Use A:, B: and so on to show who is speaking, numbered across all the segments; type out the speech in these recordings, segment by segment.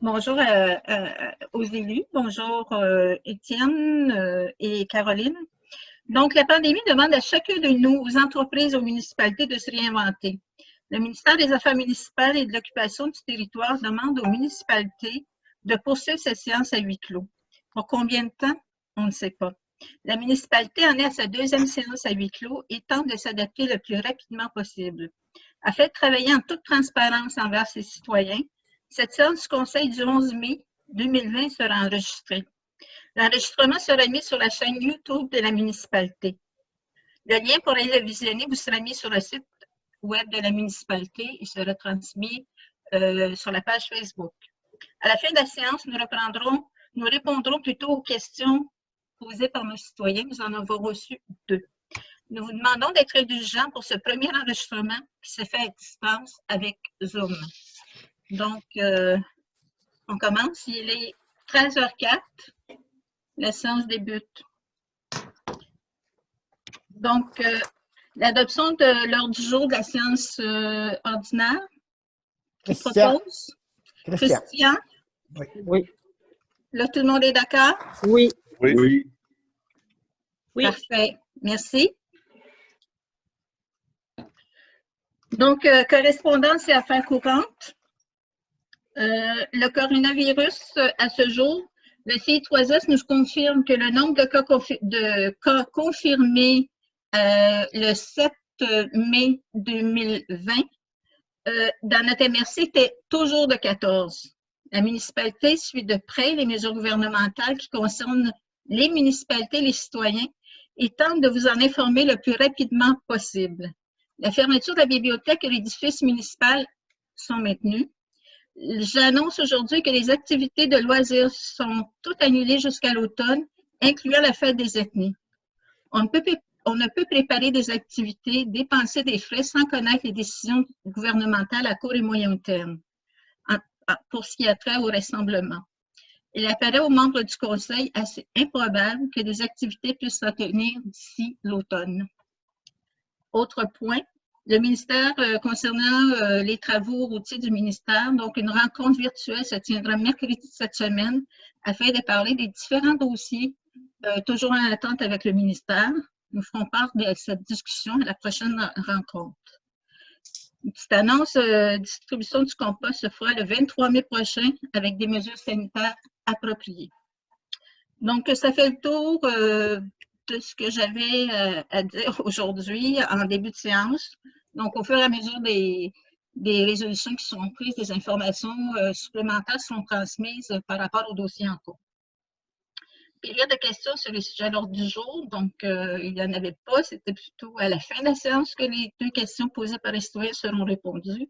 A: Bonjour aux élus, bonjour Étienne et Caroline. Donc, la pandémie demande à chacun de nous, aux entreprises, aux municipalités, de se réinventer. Le ministère des Affaires municipales et de l'Occupation du territoire demande aux municipalités de poursuivre cette séance à huis clos. Pour combien de temps? On ne sait pas. La municipalité en est à sa deuxième séance à huis clos et tente de s'adapter le plus rapidement possible. Afin de travailler en toute transparence envers ses citoyens, cette séance du Conseil du 11 mai 2020 sera enregistrée. L'enregistrement sera mis sur la chaîne YouTube de la municipalité. Le lien pour aller le visionner vous sera mis sur le site web de la municipalité et sera transmis sur la page Facebook. À la fin de la séance, nous répondrons plutôt aux questions posées par nos citoyens. Nous en avons reçu 2. Nous vous demandons d'être indulgents pour ce premier enregistrement qui se fait à distance avec Zoom. Donc, on commence. Il est 13h04. La séance débute. Donc, l'adoption de l'ordre du jour de la séance ordinaire. Qui propose? Christian?
B: Oui.
A: Là, tout le monde est d'accord?
B: Oui.
C: Oui.
A: Parfait. Merci. Donc, correspondance et affaires courantes. Le coronavirus, à ce jour, le CI3S nous confirme que le nombre de cas confirmés le 7 mai 2020 dans notre MRC était toujours de 14. La municipalité suit de près les mesures gouvernementales qui concernent les municipalités et les citoyens et tente de vous en informer le plus rapidement possible. La fermeture de la bibliothèque et l'édifice municipal sont maintenues. J'annonce aujourd'hui que les activités de loisirs sont toutes annulées jusqu'à l'automne, incluant la fête des ethnies. On ne peut préparer des activités, dépenser des frais sans connaître les décisions gouvernementales à court et moyen terme pour ce qui a trait au rassemblement. Il apparaît aux membres du Conseil assez improbable que des activités puissent se tenir d'ici l'automne. Autre point, le ministère concernant les travaux routiers du ministère, donc une rencontre virtuelle se tiendra mercredi de cette semaine afin de parler des différents dossiers toujours en attente avec le ministère. Nous ferons part de cette discussion à la prochaine rencontre. Une petite annonce, distribution du compost se fera le 23 mai prochain avec des mesures sanitaires appropriées. Donc, ça fait le tour de ce que j'avais à dire aujourd'hui en début de séance. Donc, au fur et à mesure des résolutions qui sont prises, des informations supplémentaires sont transmises par rapport au dossier en cours. Période de questions sur les sujets à l'ordre du jour. Donc, il n'y en avait pas. C'était plutôt à la fin de la séance que les 2 questions posées par les citoyens seront répondues.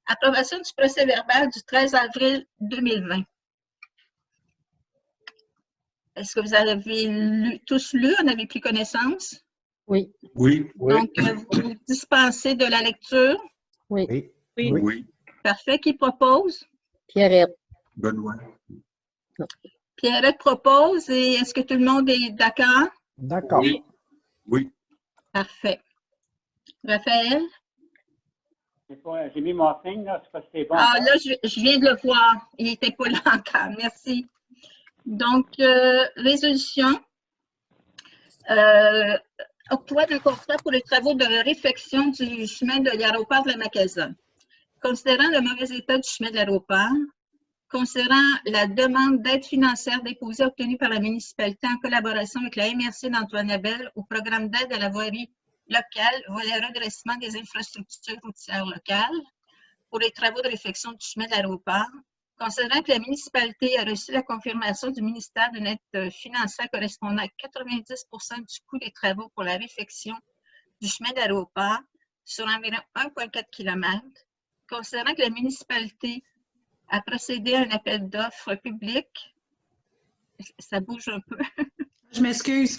A: Approbation du procès-verbal du 13 avril 2020. Est-ce que vous avez tous lu, en avez pris connaissance?
B: Oui.
C: Oui.
A: Donc, vous dispensez de la lecture?
B: Oui.
C: Oui.
A: Parfait. Qui propose?
B: Pierrette.
C: Benoît.
A: Pierrette propose. Et est-ce que tout le monde est d'accord?
D: D'accord.
C: Oui. Oui.
A: Parfait. Raphaël?
E: J'ai mis mon signe, là, c'est parce que c'est bon.
A: Ah, là, je viens de le voir. Il n'était pas là encore. Merci. Donc, résolution. Octroi d'un contrat pour les travaux de réfection du chemin de l'aéroport de la Macasa. Considérant le mauvais état du chemin de l'aéroport, considérant la demande d'aide financière déposée obtenue par la municipalité en collaboration avec la MRC d'Antoine Labelle au programme d'aide à la voirie locale, volet redressement des infrastructures routières locales pour les travaux de réfection du chemin de l'aéroport, considérant que la municipalité a reçu la confirmation du ministère d'une aide financière correspondant à 90% du coût des travaux pour la réfection du chemin de l'aéroport sur environ 1,4 km, considérant que la municipalité a procédé à un appel d'offres public. Ça bouge un peu.
F: Je m'excuse.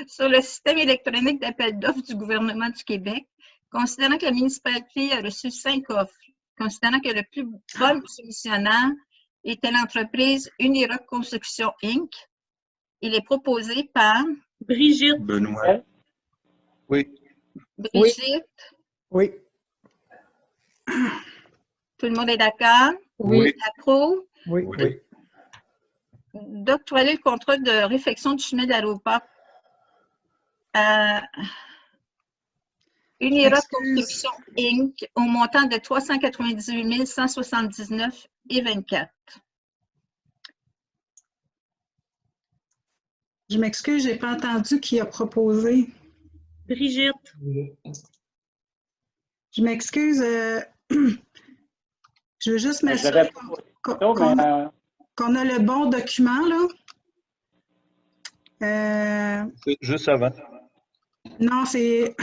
A: Sur le système électronique d'appel d'offres du gouvernement du Québec, considérant que la municipalité a reçu 5 offres, considérant que le plus bon soumissionnaire était l'entreprise Unirock Construction Inc. Il est proposé par
B: Brigitte.
C: Benoît. Oui.
A: Brigitte.
D: Oui.
A: Tout le monde est d'accord?
B: Oui.
A: Approuve?
D: Oui.
C: Oui.
A: D'octroyer le contrat de réfection du chemin de l'aéroport à Unira Construction Inc. au montant de 398 179,24.
F: Je m'excuse, je n'ai pas entendu qui a proposé.
B: Brigitte.
F: Je m'excuse. Je veux juste
E: Je
F: m'assurer
E: l'avais
F: qu'on
E: plutôt, mais
F: qu'on a le bon document, là.
C: C'est juste avant.
F: Non, c'est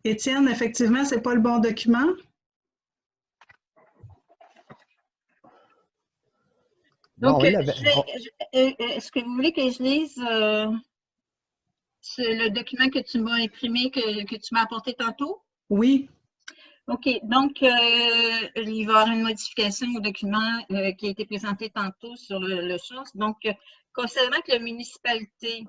F: Étienne, effectivement, c'est pas le bon document.
D: Non,
A: Donc,
D: il avait-
A: est-ce que vous voulez que je lise le document que tu m'as imprimé, que tu m'as apporté tantôt?
F: Oui.
A: OK. Donc, il va y avoir une modification au document qui a été présenté tantôt sur le chose. Donc, concernant que la municipalité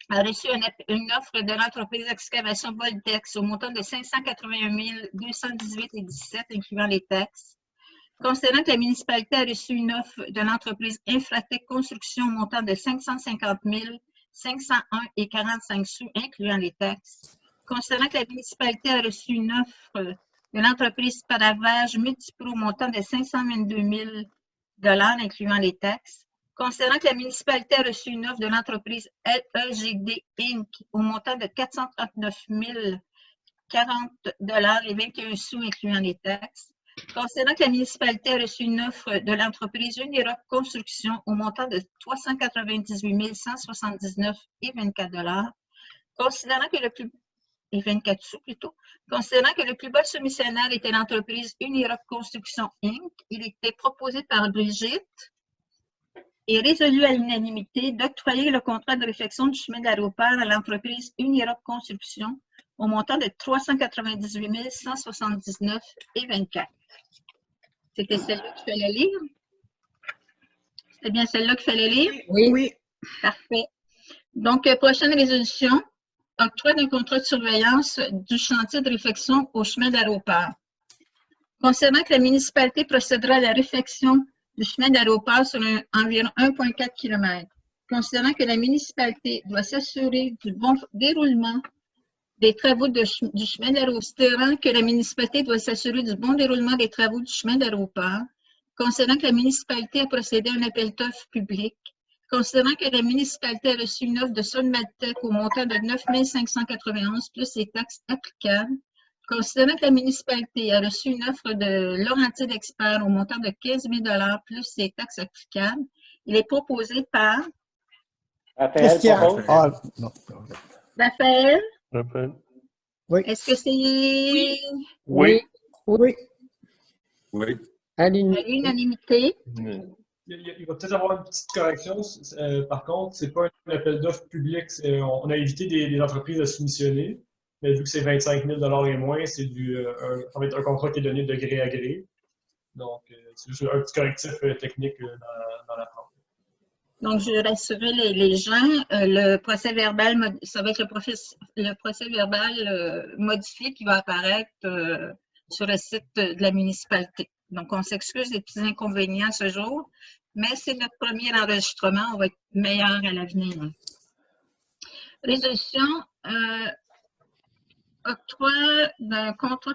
A: a reçu une offre de l'entreprise d'excavation Voltex au montant de 581 218,17, incluant les taxes. Concernant que la municipalité a reçu une offre de l'entreprise Infratech Construction au montant de 550 501,45 sous, incluant les taxes. Concernant que la municipalité a reçu une offre de l'entreprise Paravage Multipro au montant de 522 000 $, incluant les taxes. Concernant que la municipalité a reçu une offre de l'entreprise LEGD Inc. au montant de 439 040 $ et 21 sous, incluant les taxes. Concernant que la municipalité a reçu une offre de l'entreprise Uniroc Construction au montant de 398 179,24 $, considérant que le plus et 24 sous plutôt. Considérant que le plus bas soumissionnaire était l'entreprise Uniroc Construction Inc., il était proposé par Brigitte et résolu à l'unanimité d'octroyer le contrat de réfection du chemin de l'aéroport à l'entreprise Uniroc Construction au montant de 398 179,24 $. C'était celle-là qu'il fallait lire? C'était bien celle-là qu'il fallait lire?
F: Oui.
A: Parfait. Donc, prochaine résolution, octroi d'un contrat de surveillance du chantier de réfection au chemin d'aéroport. Concernant que la municipalité procédera à la réfection du chemin d'aéroport sur environ 1,4 km. Considérant que la municipalité doit s'assurer du bon déroulement des travaux du chemin d'aéroport. Considérant que la municipalité doit s'assurer du bon déroulement des travaux du chemin d'aéroport. Considérant que la municipalité a procédé à un appel d'offres public. Considérant que la municipalité a reçu une offre de Solmatec au montant de 9 591 plus les taxes applicables. Considérant que la municipalité a reçu une offre de Laurentides d'Experts au montant de 15 000 $ plus les taxes applicables, il est proposé par
E: Raphaël
D: Christian.
E: propose.
D: Ah, non.
A: Raphaël.
C: Rappel.
D: Oui.
A: Est-ce que c'est
C: Oui.
D: Oui.
C: Oui.
B: À
A: à
B: l'unanimité.
A: l'unanimité?
G: Il va peut-être avoir une petite correction. Par contre, ce n'est pas un appel d'offres public. On a évité des entreprises à soumissionner. Mais vu que c'est 25 000 $ et moins, ça va être un contrat qui est donné de gré à gré. Donc, c'est juste un petit correctif technique dans la preuve.
A: Donc, je rassurer les gens, le procès verbal, ça va être le procès verbal modifié qui va apparaître sur le site de la municipalité. Donc, on s'excuse des petits inconvénients ce jour, mais c'est notre premier enregistrement. On va être meilleur à l'avenir. Résolution, octroi d'un contrat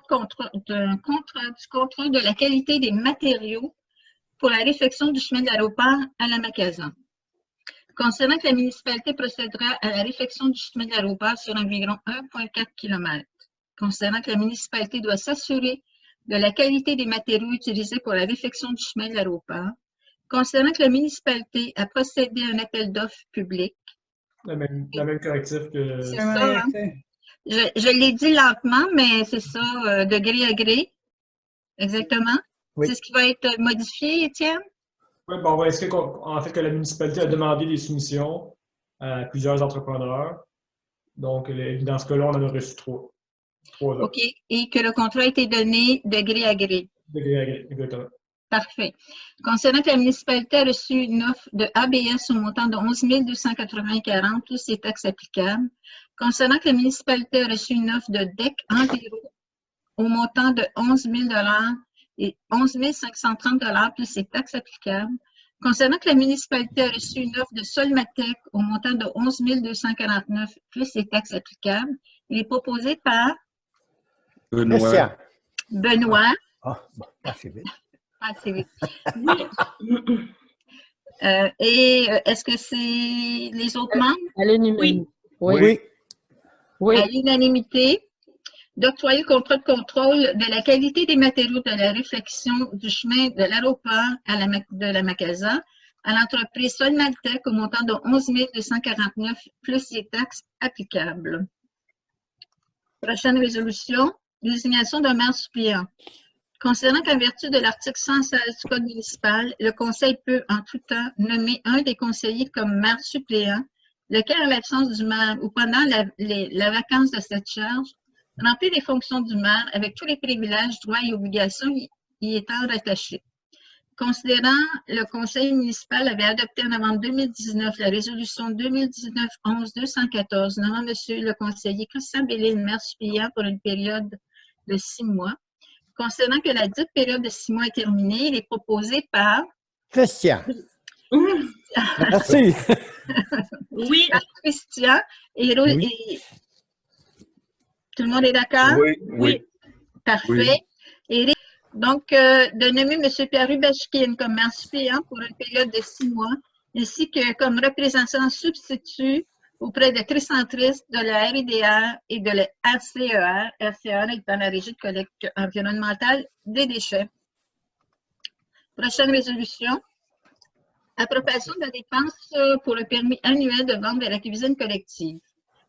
A: de la qualité des matériaux pour la réfection du chemin de l'aéroport à la Macazan. Concernant que la municipalité procédera à la réfection du chemin de l'aéroport sur environ 1,4 km. Concernant que la municipalité doit s'assurer de la qualité des matériaux utilisés pour la réfection du chemin de l'aéroport. Concernant que la municipalité a procédé à un appel d'offres public.
G: La même correctif que...
A: C'est ça, hein? Je l'ai dit lentement, mais c'est ça, de gré à gré. Exactement.
D: Oui.
A: C'est ce qui va être modifié, Étienne?
G: Oui, bon, on va inscrire en fait que la municipalité a demandé des soumissions à plusieurs entrepreneurs. Donc, dans ce cas-là, on en a reçu trois.
A: OK. Et que le contrat a été donné de gré à gré.
G: De gré à gré, exactement.
A: Parfait. Concernant que la municipalité a reçu une offre de ABS au montant de 11 280,40 plus les taxes applicables. Concernant que la municipalité a reçu une offre de DEC Enviro au montant de 11 000 $ et 11 530 $ plus les taxes applicables. Concernant que la municipalité a reçu une offre de Solmatec au montant de 11 249 $ plus les taxes applicables, il est proposé par
C: Benoît.
D: Christian.
A: Benoît.
D: Ah, bon, assez vite.
A: Assez vite.
B: Oui.
A: Est-ce que c'est les autres membres?
B: Oui.
D: Oui.
B: Oui.
A: À l'unanimité, d'octroyer le contrat de contrôle de la qualité des matériaux de la réflexion du chemin de l'aéroport de la Macasa à l'entreprise Solmaltec au montant de 11 249 $ plus les taxes applicables. Prochaine résolution, désignation d'un maire suppléant. Considérant qu'en vertu de l'article 116 du Code municipal, le Conseil peut en tout temps nommer un des conseillers comme maire suppléant, lequel, en l'absence du maire ou pendant la vacance de cette charge, remplit les fonctions du maire avec tous les privilèges, droits et obligations y étant rattachés. Considérant le Conseil municipal avait adopté en novembre 2019 la résolution 2019-11-214 nommant M. le conseiller Christian Bellil maire suppléant pour une période de 6 mois. Considérant que la dite période de 6 mois est terminée, il est proposé par
D: Christian. Merci.
B: Oui.
A: Christian et,
D: Oui.
A: et tout le monde est d'accord?
C: Oui.
A: Parfait. Et donc, de nommer M. Pierre Rubachkin comme maire suppléant pour une période de 6 mois, ainsi que comme représentant substitut auprès de Tricentrice, de la RIDR et de la RCER, RCER étant la Régie de collecte environnementale des déchets. Prochaine résolution. Approbation de la dépense pour le permis annuel de vente de la cuisine collective.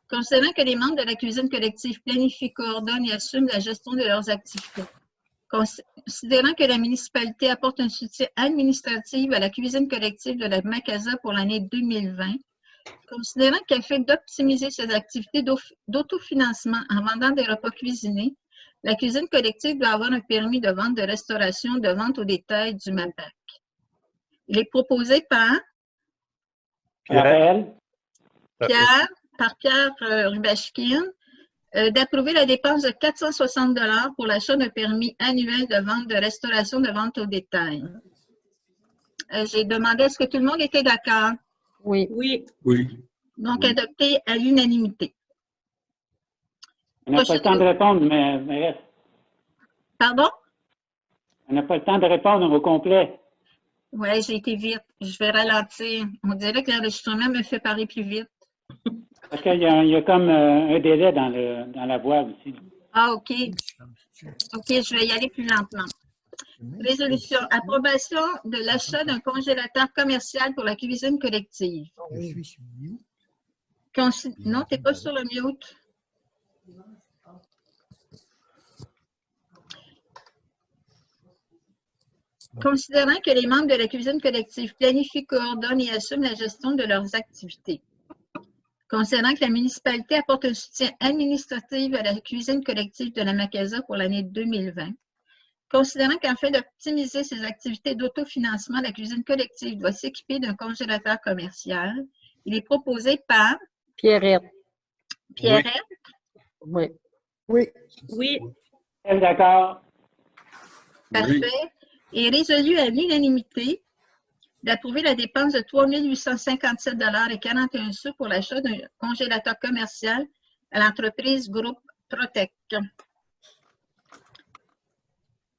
A: Considérant que les membres de la cuisine collective planifient, coordonnent et assument la gestion de leurs activités. Considérant que la municipalité apporte un soutien administratif à la cuisine collective de la Macasa pour l'année 2020. Considérant qu'afin d'optimiser ses activités d'autofinancement en vendant des repas cuisinés, la cuisine collective doit avoir un permis de vente de restauration de vente au détail du MAPAC. Il est proposé par
E: Raphaël.
A: Pierre Rubachkin, d'approuver la dépense de 460 $ pour l'achat d'un permis annuel de vente de restauration de vente au détail. J'ai demandé est-ce que tout le monde était d'accord?
B: Oui.
A: Donc, adopté à l'unanimité.
E: On n'a pas le temps de répondre, mais
A: Pardon?
E: on n'a pas le temps de répondre au complet.
A: Oui, j'ai été vite. Je vais ralentir. On dirait que l'enregistrement me fait parler plus vite.
E: Parce qu'il y a comme un délai dans la voix aussi.
A: Ah, OK. OK, je vais y aller plus lentement. Résolution. Approbation de l'achat d'un congélateur commercial pour la cuisine collective. Non, tu n'es pas sur le mute. Considérant que les membres de la cuisine collective planifient, coordonnent et assument la gestion de leurs activités. Considérant que la municipalité apporte un soutien administratif à la cuisine collective de la Macasa pour l'année 2020. Considérant qu'en fait d'optimiser ses activités d'autofinancement, la cuisine collective doit s'équiper d'un congélateur commercial. Il est proposé par
B: Pierrette.
A: Pierrette.
B: Oui.
E: D'accord.
A: Parfait. Et résolu à l'unanimité d'approuver la dépense de 3 857 $ 41 sous pour l'achat d'un congélateur commercial à l'entreprise Groupe Protec.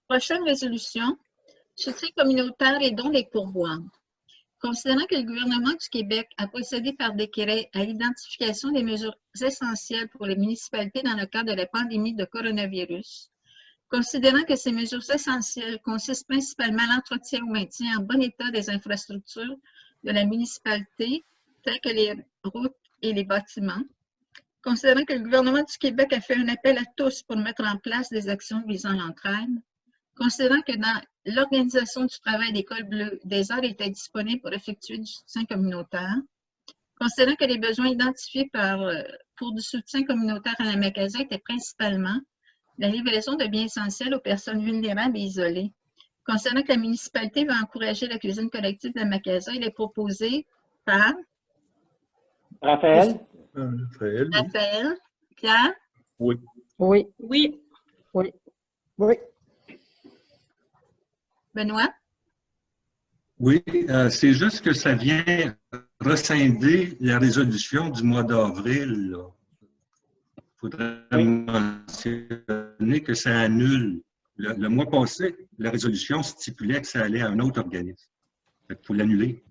A: Prochaine résolution, soutien communautaire et dons des pourboires. Considérant que le gouvernement du Québec a procédé par décret à l'identification des mesures essentielles pour les municipalités dans le cadre de la pandémie de coronavirus, considérant que ces mesures essentielles consistent principalement à l'entretien ou maintien en bon état des infrastructures de la municipalité, telles que les routes et les bâtiments, considérant que le gouvernement du Québec a fait un appel à tous pour mettre en place des actions visant l'entraide, considérant que dans l'organisation du travail d'École Bleue, des heures étaient disponibles pour effectuer du soutien communautaire, considérant que les besoins identifiés pour du soutien communautaire à la Macasa étaient principalement la livraison de biens essentiels aux personnes vulnérables et isolées. Concernant que la municipalité va encourager la cuisine collective de la Macasa, il est proposé par
E: Raphaël.
A: Raphaël. Pierre.
B: Oui.
A: Benoît?
C: Oui, c'est juste que ça vient rescinder la résolution du mois d'avril. Il faudrait mentionner que ça annule. Le mois passé, la résolution stipulait que ça allait à un autre organisme. Il faut l'annuler.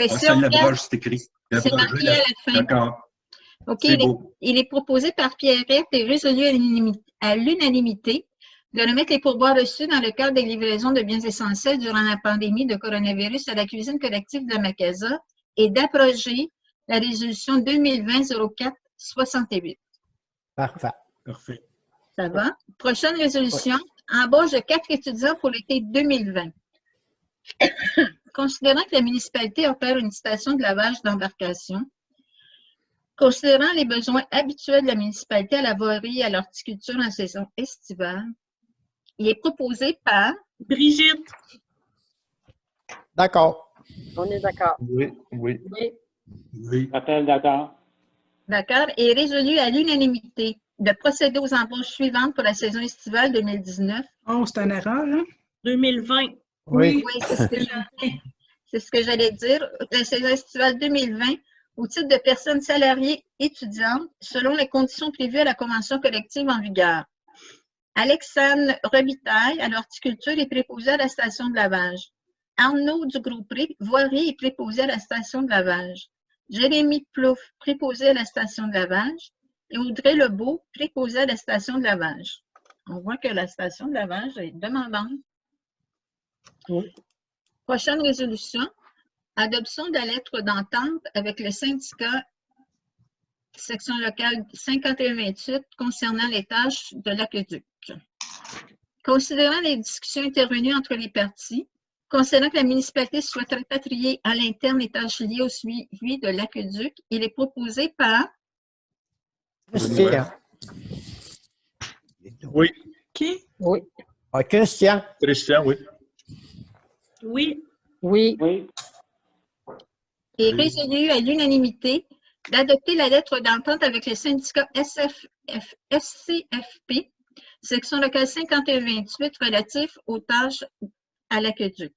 A: Si on
C: l'abroge, c'est écrit.
A: c'est marqué à la fin.
C: D'accord.
A: OK,
C: C'est beau.
A: il est proposé par Pierrette et résolu à l'unanimité de remettre les pourboires reçus dans le cadre des livraisons de biens essentiels durant la pandémie de coronavirus à la cuisine collective de la Macasa et d'abroger la résolution 2020-04-68.
D: Parfait.
C: Parfait.
A: Ça va? Prochaine résolution, embauche de 4 étudiants pour l'été 2020. Considérant que la municipalité opère une station de lavage d'embarcation, considérant les besoins habituels de la municipalité à la voirie et à l'horticulture en saison estivale, il est proposé par
B: Brigitte.
D: D'accord.
B: On est d'accord.
C: Oui, oui.
B: Oui.
C: Oui.
E: Rappel d'accord.
A: d'accord, et résolu à l'unanimité de procéder aux embauches suivantes pour la saison estivale 2019.
F: Oh, c'est une erreur, hein?
B: 2020.
D: Oui.
A: Oui, c'est ce que j'allais dire. La saison estivale 2020, au titre de personnes salariées étudiantes, selon les conditions prévues à la convention collective en vigueur. Alexandre Robitaille, à l'horticulture, est préposé à la station de lavage. Arnaud Dugroupé, voirie, est préposé à la station de lavage. Jérémy Plouffe, préposé à la station de lavage. Et Audrey Lebeau, préposé à la station de lavage. On voit que la station de lavage est demandante.
B: Oui.
A: Prochaine résolution, adoption de la lettre d'entente avec le syndicat section locale 5128 concernant les tâches de l'aqueduc. Considérant les discussions intervenues entre les parties, considérant que la municipalité souhaite rapatrier à l'interne les tâches liées au suivi de l'aqueduc, il est proposé par
D: Christian.
G: Oui.
F: Qui?
B: Oui.
D: Ah, Christian.
G: Christian, oui.
B: Oui. Oui.
E: Oui.
A: et résolu à l'unanimité d'adopter la lettre d'entente avec les syndicats SCFP, section locale 5128, relatif aux tâches à l'aqueduc.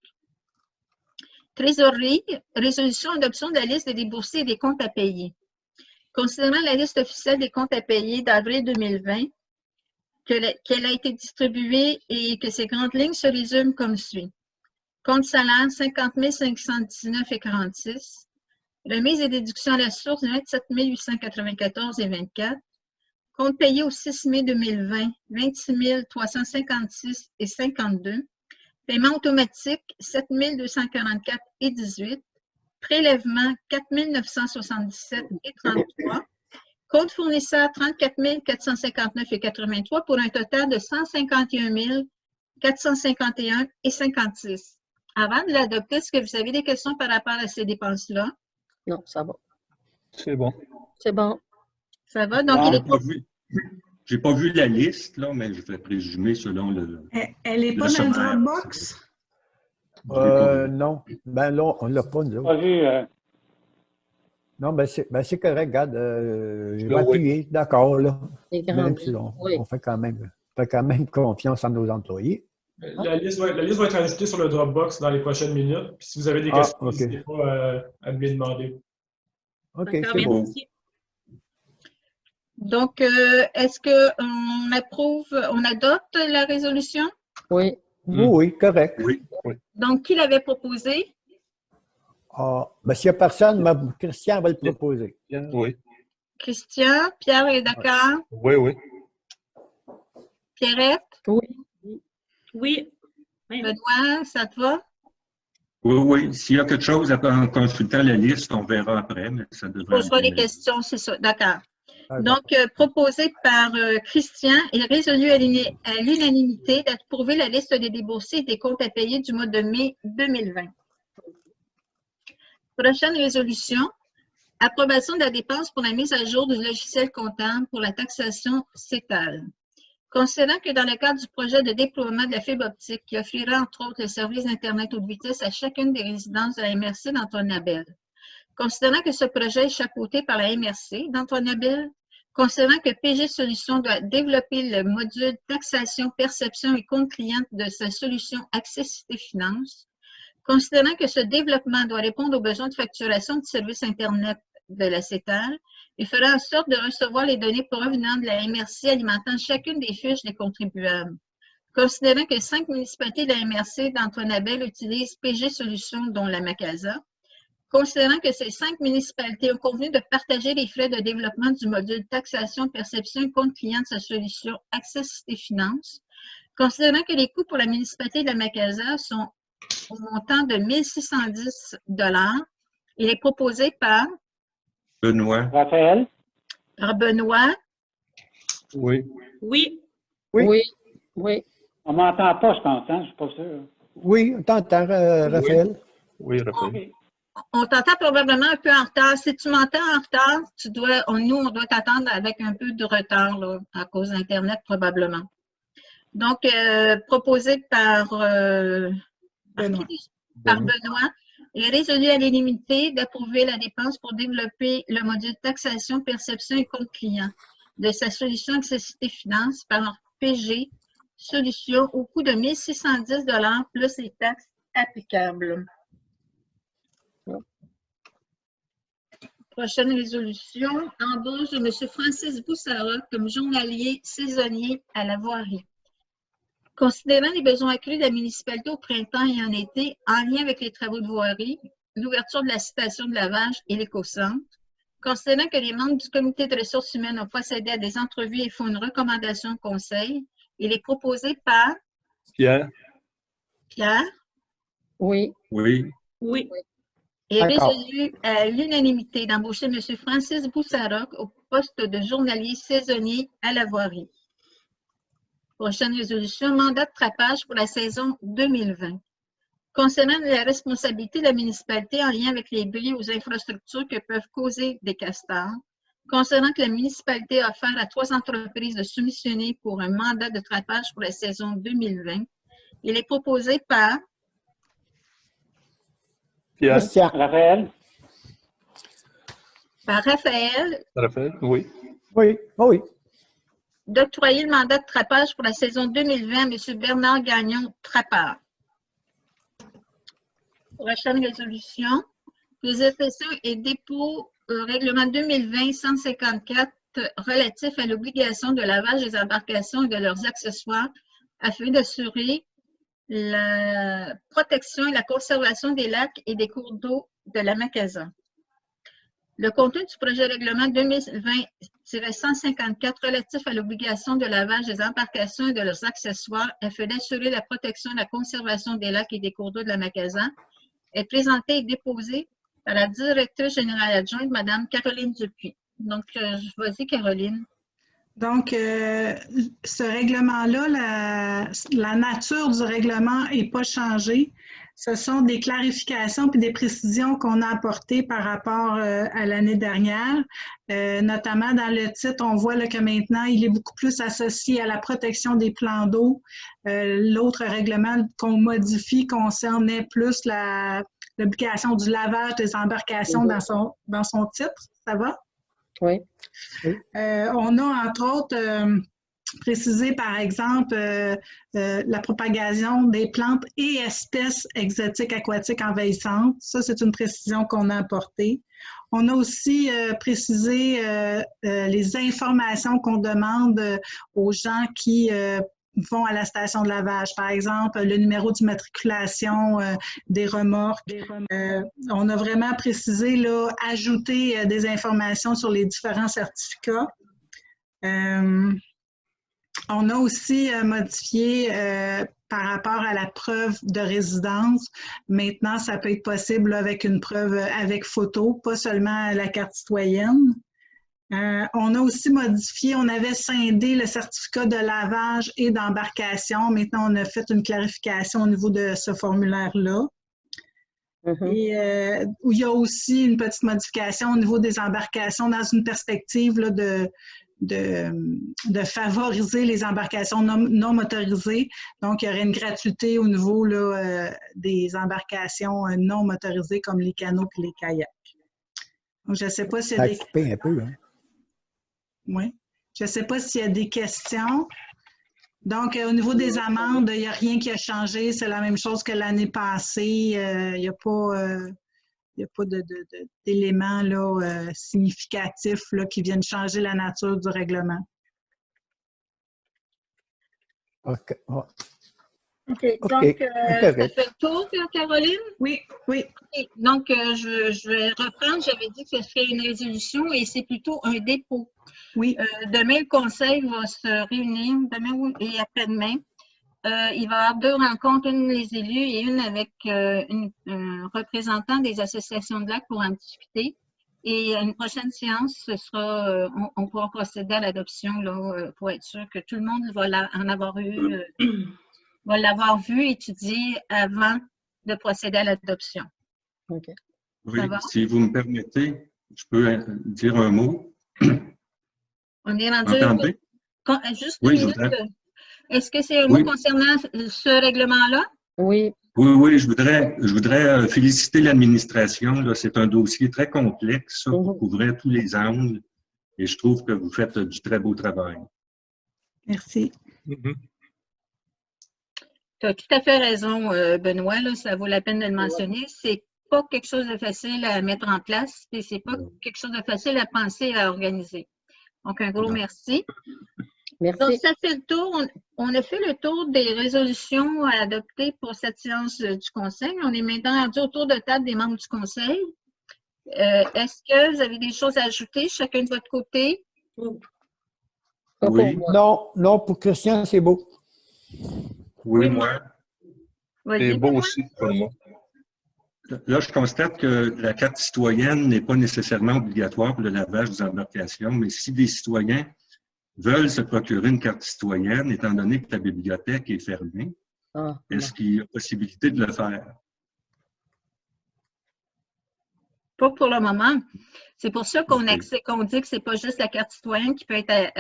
A: Trésorerie, résolution adoption de la liste des déboursés et des comptes à payer. Considérant la liste officielle des comptes à payer d'avril 2020, qu'elle a été distribuée et que ses grandes lignes se résument comme suit. Compte salaire, 50 519,46. Remise et déduction à la source, 27 894,24. Compte payé au 6 mai 2020, 26 356,52. Paiement automatique, 7 244,18. Prélèvement, 4 977,33. Compte fournisseur, 34 459,83 pour un total de 151 451,56. Avant de l'adopter, est-ce que vous avez des questions par rapport à ces dépenses-là?
B: Non, ça va.
G: C'est bon.
B: C'est bon.
A: Ça va? Donc, il est
C: J'ai pas vu la liste, là, mais je vais présumer selon le.
F: Elle n'est pas
C: Le
F: dans le
C: sommaire.
F: Dropbox?
D: Non. Ben là, on ne l'a pas, nous autres.
E: Pas vu.
D: Non, c'est correct, regarde. Je vais
G: Oui.
D: appuyer. D'accord, là.
B: Les
D: Même
B: grandes
D: si
B: lignes. Oui.
D: on fait quand même confiance en nos employés.
G: La liste va être ajoutée sur le Dropbox dans les prochaines minutes. Puis si vous avez des questions,
D: ok.
G: n'hésitez pas à me les demander.
D: OK,
B: D'accord,
D: c'est beau.
B: merci.
A: Donc, est-ce qu'on approuve, on adopte la résolution?
B: Oui.
D: Oui, correct.
C: Oui.
A: Donc, qui l'avait proposé?
D: Ah, ben, s'il n'y a personne, Christian va le proposer.
G: Oui.
A: Christian, Pierre est d'accord?
G: Oui, oui.
A: Pierrette?
B: Oui. Oui.
A: Benoît, ça te va?
C: Oui, oui. S'il y a quelque chose en consultant la liste, on verra après, mais ça devrait.
A: Posera des questions, c'est ça. D'accord.
D: Ah,
A: Donc, proposé par Christian et résolu à l'unanimité d'approuver la liste des déboursés et des comptes à payer du mois de mai 2020. Prochaine résolution, approbation de la dépense pour la mise à jour du logiciel comptable pour la taxation CETAL. Considérant que dans le cadre du projet de déploiement de la fibre optique qui offrira entre autres le service d'Internet haute vitesse à chacune des résidences de la MRC d'Antoine-Labelle. Considérant que ce projet est chapeauté par la MRC d'Antoine-Labelle, Considérant que PG Solutions doit développer le module taxation, perception et compte client de sa solution Accessibilité Finance, considérant que ce développement doit répondre aux besoins de facturation du service Internet de la CETAL, il fera en sorte de recevoir les données provenant de la MRC alimentant chacune des fiches des contribuables. Considérant que 5 municipalités de la MRC d'Antoine-Abel utilisent PG Solutions, dont la Macasa, considérant que ces 5 municipalités ont convenu de partager les frais de développement du module taxation, perception et compte client de sa solution Accessibilité Finance, considérant que les coûts pour la municipalité de la Macasa sont au montant de 1 610 $, il est proposé par
C: Benoît.
E: Raphaël?
A: Par Benoît.
C: Oui.
B: Oui.
D: Oui.
B: Oui. Oui.
E: On m'entend pas, je pense, hein? Je suis pas sûr.
D: Oui, on t'entend, Raphaël.
C: Oui, Raphaël.
A: On t'entend probablement un peu en retard. Si tu m'entends en retard, nous, on doit t'attendre avec un peu de retard là, à cause d'Internet, probablement. Donc, proposé par Benoît, il est résolu à l'unanimité d'approuver la dépense pour développer le module taxation, perception et compte client de sa solution Accessibilité Finance par PG Solutions au coût de 1 610 $ plus les taxes applicables. Prochaine résolution, embauche de M. Francis Boussara comme journalier saisonnier à la voirie. Considérant les besoins accrus de la municipalité au printemps et en été, en lien avec les travaux de voirie, l'ouverture de la station de lavage et l'éco-centre, considérant que les membres du comité de ressources humaines ont procédé à des entrevues et font une recommandation au conseil, il est proposé par
C: Pierre.
A: Pierre.
B: Oui.
C: Oui.
B: Oui.
A: Et résolu à l'unanimité d'embaucher M. Francis Boussara au poste de journalier saisonnier à la voirie. Prochaine résolution, mandat de trapage pour la saison 2020. Concernant la responsabilité de la municipalité en lien avec les bris aux infrastructures que peuvent causer des castors, concernant que la municipalité a offert à 3 entreprises de soumissionner pour un mandat de trapage pour la saison 2020, il est proposé par
D: Christian.
E: Raphaël?
A: Par Raphaël.
C: Raphaël, oui.
D: Oui, oui.
A: D'octroyer le mandat de trapage pour la saison 2020 à M. Bernard Gagnon, trappeur. Prochaine résolution. Présentation et dépôt règlement 2020-154 relatif à l'obligation de lavage des embarcations et de leurs accessoires afin d'assurer la protection et la conservation des lacs et des cours d'eau de la Macasa. Le contenu du projet de règlement 2020-154 relatif à l'obligation de lavage des embarcations et de leurs accessoires afin d'assurer la protection et la conservation des lacs et des cours d'eau de la Macasa est présenté et déposé par la directrice générale adjointe, Mme Caroline Dupuis. Donc, vas-y, Caroline.
F: Donc, ce règlement-là, la nature du règlement n'est pas changée. Ce sont des clarifications et des précisions qu'on a apportées par rapport à l'année dernière. Notamment dans le titre, on voit là, que maintenant, il est beaucoup plus associé à la protection des plans d'eau. L'autre règlement qu'on modifie concernait plus l'obligation du lavage des embarcations dans son titre. Ça va?
B: Oui.
F: On a, entre autres, précisé, par exemple, la propagation des plantes et espèces exotiques aquatiques envahissantes. Ça, c'est une précision qu'on a apportée. On a aussi précisé les informations qu'on demande aux gens qui vont à la station de lavage. Par exemple, le numéro d'immatriculation des remorques. On a vraiment précisé, là, ajouter des informations sur les différents certificats. On a aussi modifié par rapport à la preuve de résidence. Maintenant, ça peut être possible avec une preuve avec photo, pas seulement la carte citoyenne. On a aussi modifié, on avait scindé le certificat de lavage et d'embarcation. Maintenant, on a fait une clarification au niveau de ce formulaire-là. Et il y a aussi une petite modification au niveau des embarcations dans une perspective là, de favoriser les embarcations non motorisées. Donc, il y aurait une gratuité au niveau là, des embarcations non motorisées comme les canots et les kayaks. Donc, je ne sais pas si...
D: Ça a coupé un peu, hein?
F: Oui. Je ne sais pas s'il y a des questions. Donc, au niveau des amendes, il n'y a rien qui a changé. C'est la même chose que l'année passée. Il n'y a pas, d'éléments là, significatifs là, qui viennent changer la nature du règlement.
D: OK. Ah,
A: OK.
D: OK.
A: Donc, ça
D: Correct.
A: fait le tour, Caroline?
F: Oui, oui.
A: OK. Donc, je vais reprendre. J'avais dit que ce serait une résolution et c'est plutôt un dépôt.
F: Oui.
A: Demain, le conseil va se réunir, demain et après-demain. Il va y avoir 2 rencontres, une les élus et une avec un représentant des associations de lacs pour en discuter. Et à une prochaine séance, ce sera, on pourra procéder à l'adoption là, pour être sûr que tout le monde va en avoir eu, va l'avoir vu, étudié avant de procéder à l'adoption.
B: OK.
C: Oui,
A: Ça va?
C: si vous me permettez, je peux dire un mot.
A: On est rendu.
C: Entendez?
A: Juste
C: Oui,
A: une
C: je
A: minute.
C: voudrais.
A: Est-ce que c'est un
C: Oui.
A: mot concernant ce règlement-là?
B: Oui,
C: Oui, je voudrais féliciter l'administration. Là, c'est un dossier très complexe, ça, pour couvrir tous les angles. Et je trouve que vous faites du très beau travail.
F: Merci.
A: Tu as tout à fait raison, Benoît. Là, ça vaut la peine de le mentionner. C'est pas quelque chose de facile à mettre en place et c'est pas quelque chose de facile à penser et à organiser. Donc, un gros
C: Non.
A: merci.
B: merci.
A: Donc, ça fait le tour. On a fait le tour des résolutions à adopter pour cette séance du Conseil. On est maintenant rendu autour de table des membres du Conseil. Est-ce que vous avez des choses à ajouter, chacun de votre côté?
B: Pas pour
C: Oui.
B: moi.
D: Non, non, pour Christian, c'est beau.
C: Oui, moi.
A: Vas-y,
H: C'est beau
A: Benoît.
H: aussi pour moi.
C: Là, je constate que la carte citoyenne n'est pas nécessairement obligatoire pour le lavage des embarcations, mais si des citoyens veulent se procurer une carte citoyenne, étant donné que la bibliothèque est fermée,
B: Ah,
C: est-ce qu'il y a possibilité de le faire?
A: Pas pour le moment. C'est pour ça qu'on
C: OK.
A: qu'on dit que c'est pas juste la carte citoyenne qui peut être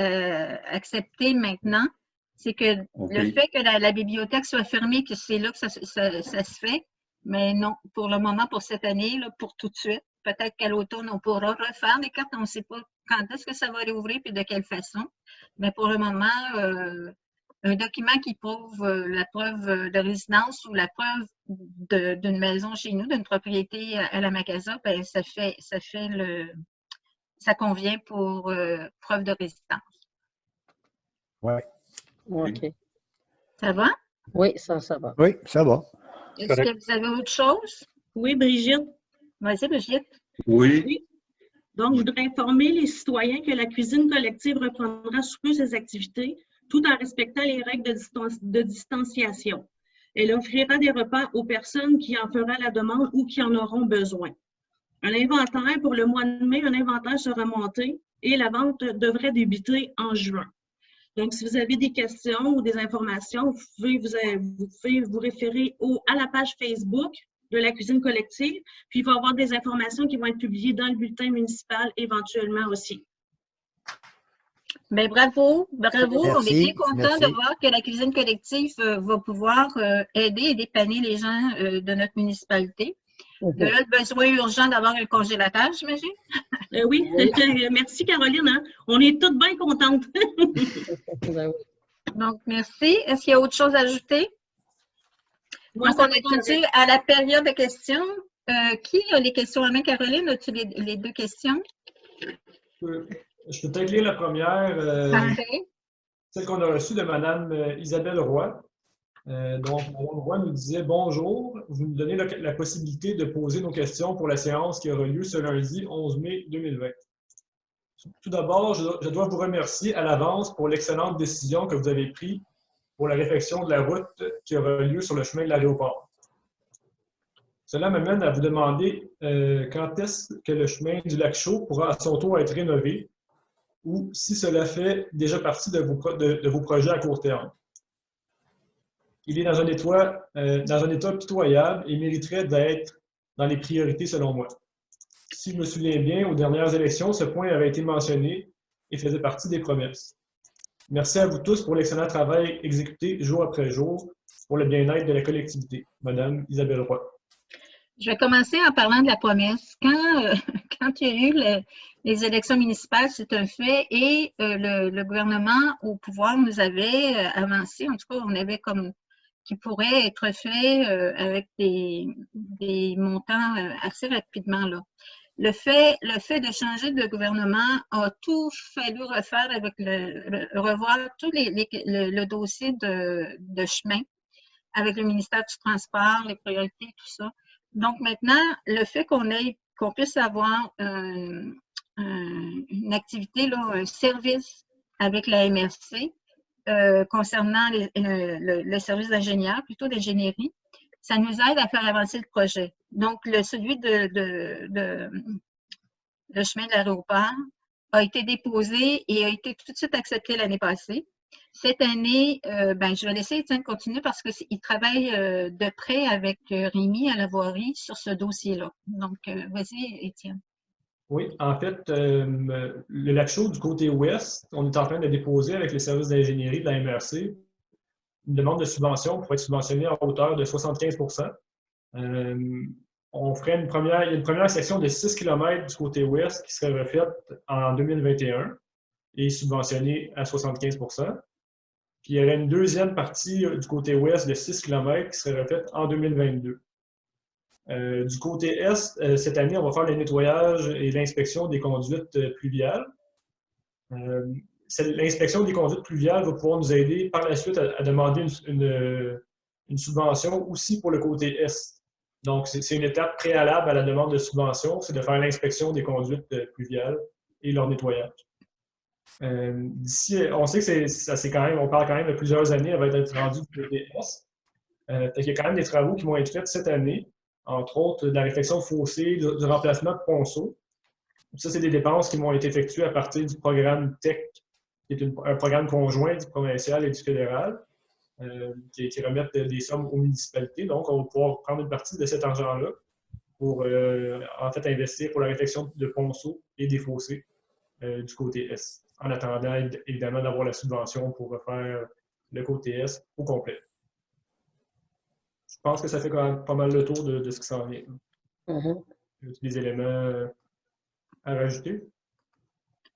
A: acceptée maintenant. C'est que
C: OK.
A: le fait que la bibliothèque soit fermée, que c'est là que ça se fait. Mais non, pour le moment, pour cette année, là, pour tout de suite. Peut-être qu'à l'automne, on pourra refaire les cartes. On ne sait pas quand est-ce que ça va réouvrir et de quelle façon. Mais pour le moment, un document qui prouve la preuve de résidence ou la preuve d'une maison chez nous, d'une propriété à la Macasa, ben, ça convient pour preuve de résidence.
D: Oui.
B: OK.
A: Ça va?
B: Oui, ça va.
D: Oui, ça va.
A: Est-ce que vous avez autre chose?
I: Oui, Brigitte.
A: Vas-y, Brigitte.
C: Oui.
I: Donc, je voudrais informer les citoyens que la cuisine collective reprendra sous peu ses activités, tout en respectant les règles de distanciation. Elle offrira des repas aux personnes qui en feront la demande ou qui en auront besoin. Un inventaire pour le mois de mai, un inventaire sera monté et la vente devrait débuter en juin. Donc, si vous avez des questions ou des informations, vous pouvez vous référer à la page Facebook de la cuisine collective, puis il va y avoir des informations qui vont être publiées dans le bulletin municipal éventuellement aussi.
A: Bien, bravo, bravo.
D: Merci,
A: On est bien content
D: merci.
A: de voir que la cuisine collective va pouvoir aider et dépanner les gens de notre municipalité. De là, le besoin urgent d'avoir un congélateur, j'imagine?
I: Oui, merci Caroline. Hein? On est toutes bien contentes.
B: Ben oui.
A: Donc, merci. Est-ce qu'il y a autre chose à ajouter?
I: Moi,
A: Donc,
I: ça
A: on
I: va
A: est
I: être
A: rendu
I: correct.
A: à la période de questions. Qui a les questions en main, Caroline? As-tu les 2 questions?
G: Je peux peut-être lire la première,
A: Parfait.
G: celle qu'on a reçue de Mme Isabelle Roy. Donc, Mme Roy nous disait « Bonjour, vous nous donnez la possibilité de poser nos questions pour la séance qui aura lieu ce lundi 11 mai 2020. Tout d'abord, je dois vous remercier à l'avance pour l'excellente décision que vous avez prise pour la réfection de la route qui aura lieu sur le chemin de l'aéroport. Cela m'amène à vous demander quand est-ce que le chemin du lac Chaux pourra à son tour être rénové ou si cela fait déjà partie de vos projets à court terme. Il est dans un état pitoyable et mériterait d'être dans les priorités selon moi. Si je me souviens bien, aux dernières élections, ce point avait été mentionné et faisait partie des promesses. Merci à vous tous pour l'excellent travail exécuté jour après jour pour le bien-être de la collectivité. Madame Isabelle Roy.
A: Je vais commencer en parlant de la promesse. Quand il y a eu Les élections municipales, c'est un fait, et le gouvernement au pouvoir nous avait avancé, en tout cas, on avait comme qui pourrait être fait avec des montants assez rapidement, là. Le fait de changer de gouvernement a tout fallu refaire avec revoir tout le dossier de chemin avec le ministère du Transport, les priorités, tout ça. Donc maintenant, le fait qu'on puisse avoir une activité, là, un service avec la MRC concernant le service d'ingénieur, plutôt d'ingénierie, ça nous aide à faire avancer le projet. Donc, celui de chemin de l'aéroport a été déposé et a été tout de suite accepté l'année passée. Cette année, je vais laisser Étienne continuer parce qu'il travaille de près avec Rémi à la voirie sur ce dossier-là. Donc, vas-y, Étienne.
G: Oui, en fait, le lac Chauds du côté ouest, on est en train de déposer avec les services d'ingénierie de la MRC une demande de subvention pour être subventionné à hauteur de 75 on ferait une première section de 6 km du côté ouest qui serait refaite en 2021 et subventionnée à 75 Puis il y aurait une deuxième partie du côté ouest de 6 km qui serait refaite en 2022. Du côté est, cette année, on va faire le nettoyage et l'inspection des conduites pluviales. L'inspection des conduites pluviales va pouvoir nous aider par la suite à demander une subvention aussi pour le côté est. Donc, c'est une étape préalable à la demande de subvention, c'est de faire l'inspection des conduites pluviales et leur nettoyage. D'ici, on sait que on parle quand même de plusieurs années, elle va être rendue du côté est. Il y a quand même des travaux qui vont être faits cette année, entre autres de la réfection de fossés, du remplacement de ponceaux. Ça, c'est des dépenses qui vont être effectuées à partir du programme TEC, qui est un programme conjoint du provincial et du fédéral, qui remettent des sommes aux municipalités. Donc, on va pouvoir prendre une partie de cet argent-là pour, en fait, investir pour la réfection de ponceaux et des fossés du côté est, en attendant, évidemment, d'avoir la subvention pour refaire le côté est au complet. Je pense que ça fait quand même pas mal le tour de ce qui s'en vient. Des éléments à rajouter?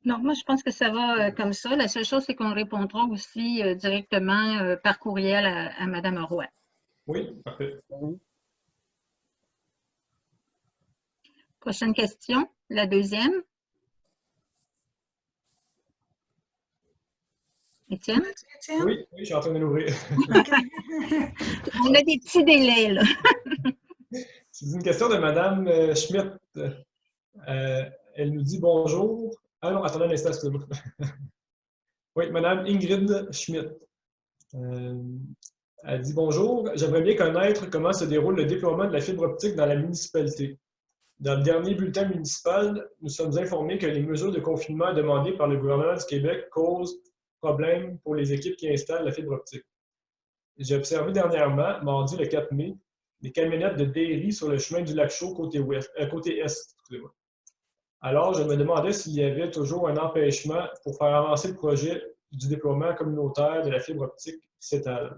A: Non, moi, je pense que ça va comme ça. La seule chose, c'est qu'on répondra aussi directement par courriel à Mme Roy.
G: Oui, parfait.
A: Prochaine question, la deuxième. Étienne?
G: Oui, je suis en train de l'ouvrir.
A: On a des petits délais, là.
G: C'est une question de Mme Schmidt. Elle nous dit bonjour. Ah non, attendez un instant, excusez-moi. Oui, Mme Ingrid Schmidt. Elle dit bonjour. J'aimerais bien connaître comment se déroule le déploiement de la fibre optique dans la municipalité. Dans le dernier bulletin municipal, nous sommes informés que les mesures de confinement demandées par le gouvernement du Québec causent problème pour les équipes qui installent la fibre optique. J'ai observé dernièrement, mardi le 4 mai, des camionnettes de dairy sur le chemin du lac Chaud côté est. Excusez-moi. Alors, je me demandais s'il y avait toujours un empêchement pour faire avancer le projet du déploiement communautaire de la fibre optique qui s'étale.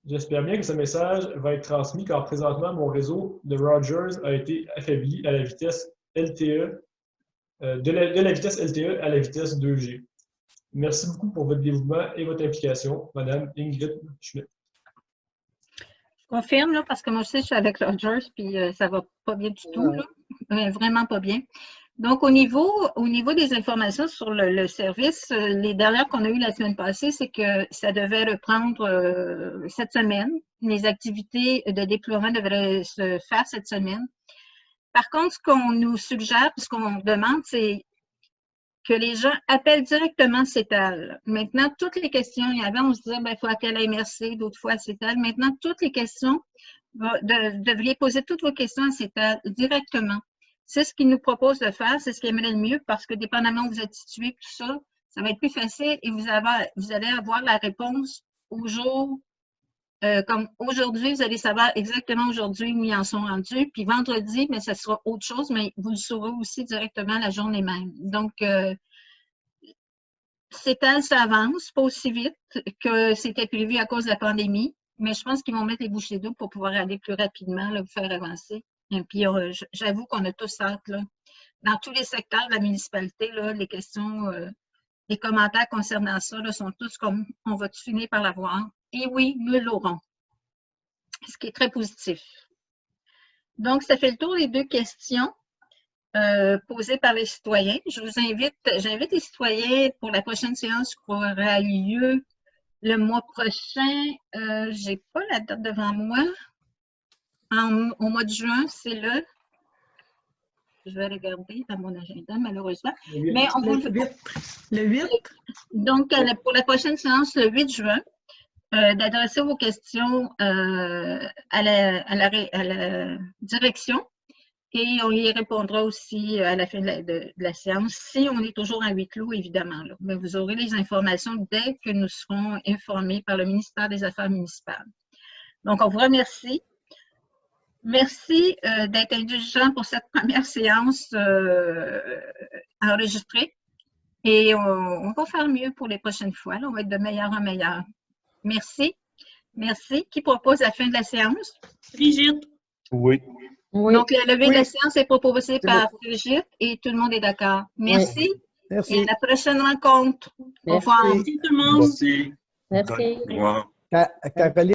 G: J'espère bien que ce message va être transmis car présentement, mon réseau de Rogers a été affaibli à la vitesse LTE, de la vitesse LTE à la vitesse 2G. Merci beaucoup pour votre dévouement et votre implication, Mme Ingrid Schmidt.
A: Je confirme, là, parce que moi aussi, je suis avec Rogers, puis ça va pas bien du tout, là. Vraiment pas bien. Donc, au niveau des informations sur le service, les dernières qu'on a eues la semaine passée, c'est que ça devait reprendre cette semaine. Les activités de déploiement devraient se faire cette semaine. Par contre, ce qu'on nous suggère, ce qu'on demande, c'est que les gens appellent directement CETAL. Maintenant, toutes les questions, avant, on se disait, il faut appeler à la MRC, d'autres fois à CETAL. Maintenant, toutes les questions, devriez poser toutes vos questions à CETAL directement. C'est ce qu'ils nous proposent de faire, c'est ce qu'ils aimeraient le mieux, parce que dépendamment où vous êtes situé, tout ça, ça va être plus facile et vous allez avoir la réponse au jour. Comme aujourd'hui, vous allez savoir exactement aujourd'hui où ils en sont rendus. Puis vendredi, mais ça sera autre chose, mais vous le saurez aussi directement la journée même. Donc, CETAL, ça avance, pas aussi vite que c'était prévu à cause de la pandémie, mais je pense qu'ils vont mettre les bouchées doubles pour pouvoir aller plus rapidement, là, vous faire avancer. Et puis, j'avoue qu'on a tous hâte là, dans tous les secteurs de la municipalité, là, les questions, les commentaires concernant ça là, sont tous comme on va finir par l'avoir. Et oui, nous l'aurons. Ce qui est très positif. Donc, ça fait le tour des 2 questions posées par les citoyens. J'invite les citoyens pour la prochaine séance qui aura lieu le mois prochain. Je n'ai pas la date devant moi. Au mois de juin, c'est le. Je vais regarder dans mon agenda, malheureusement. Mais on
F: Le 8.
A: Donc, pour la prochaine séance, le 8 juin, d'adresser vos questions à la direction et on y répondra aussi à la fin de la séance, si on est toujours à huis clos, évidemment. Là. Mais vous aurez les informations dès que nous serons informés par le ministère des Affaires municipales. Donc, on vous remercie. Merci d'être indulgent pour cette première séance enregistrée. Et on va faire mieux pour les prochaines fois. Là, on va être de meilleur en meilleur. Merci. Merci. Qui propose la fin de la séance?
I: Brigitte.
H: Oui.
B: Oui.
A: Donc, la levée de la séance est proposée par
D: bon.
A: Brigitte et tout le monde est d'accord. Merci.
D: Merci.
A: Et à la prochaine rencontre. Au
B: Merci.
A: revoir.
I: Merci tout le monde.
C: Merci.
B: Merci.
C: Au revoir.
D: Caroline,